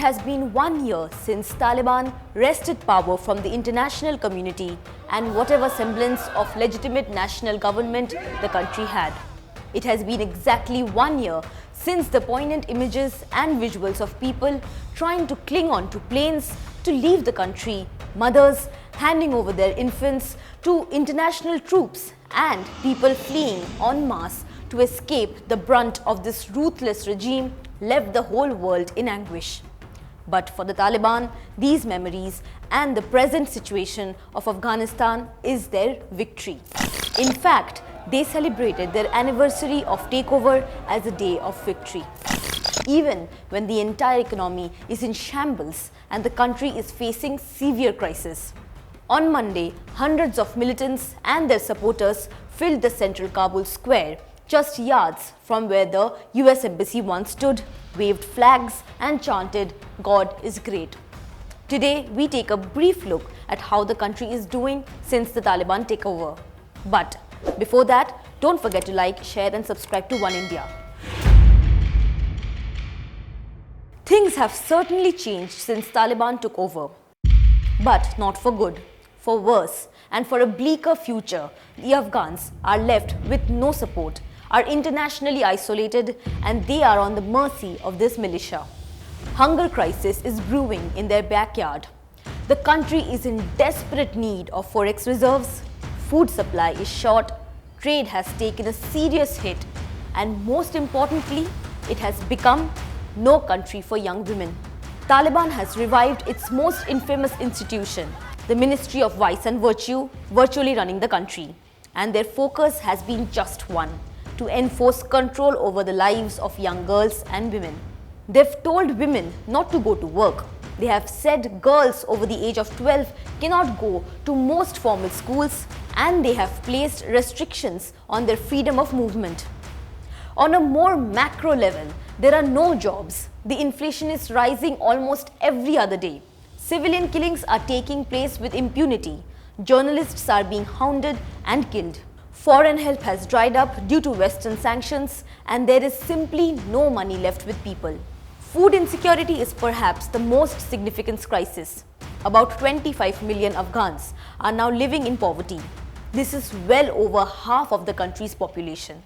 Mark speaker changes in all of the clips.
Speaker 1: has been 1 year since Taliban wrested power from the international community and whatever semblance of legitimate national government the country had. It has been exactly 1 year since the poignant images and visuals of people trying to cling on to planes to leave the country, mothers handing over their infants to international troops, and people fleeing en masse to escape the brunt of this ruthless regime left the whole world in anguish. But for the Taliban, these memories and the present situation of Afghanistan is their victory. In fact, they celebrated their anniversary of takeover as a day of victory. Even when the entire economy is in shambles and the country is facing severe crisis. On Monday, hundreds of militants and their supporters filled the central Kabul square, just yards from where the US Embassy once stood, waved flags and chanted, "God is great." Today, we take a brief look at how the country is doing since the Taliban takeover. But before that, don't forget to like, share and subscribe to One India. Things have certainly changed since Taliban took over. But not for good, for worse, and for a bleaker future. The Afghans are left with no support, are internationally isolated, and they are on the mercy of this militia. Hunger crisis is brewing in their backyard. The country is in desperate need of forex reserves, food supply is short, trade has taken a serious hit, and most importantly, it has become no country for young women. Taliban has revived its most infamous institution, the Ministry of Vice and Virtue, virtually running the country. And their focus has been just one: to enforce control over the lives of young girls and women. They've told women not to go to work. They have said girls over the age of 12 cannot go to most formal schools, and they have placed restrictions on their freedom of movement. On a more macro level, there are no jobs. The inflation is rising almost every other day. Civilian killings are taking place with impunity. Journalists are being hounded and killed. Foreign help has dried up due to Western sanctions, and there is simply no money left with people. Food insecurity is perhaps the most significant crisis. About 25 million Afghans are now living in poverty. This is well over half of the country's population.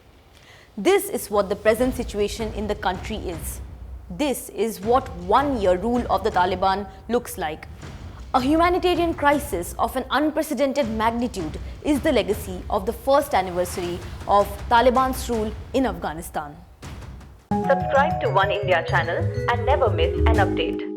Speaker 1: This is what the present situation in the country is. This is what 1 year rule of the Taliban looks like. A humanitarian crisis of an unprecedented magnitude is the legacy of the first anniversary of Taliban's rule in Afghanistan.
Speaker 2: Subscribe to One India channel and never miss an update.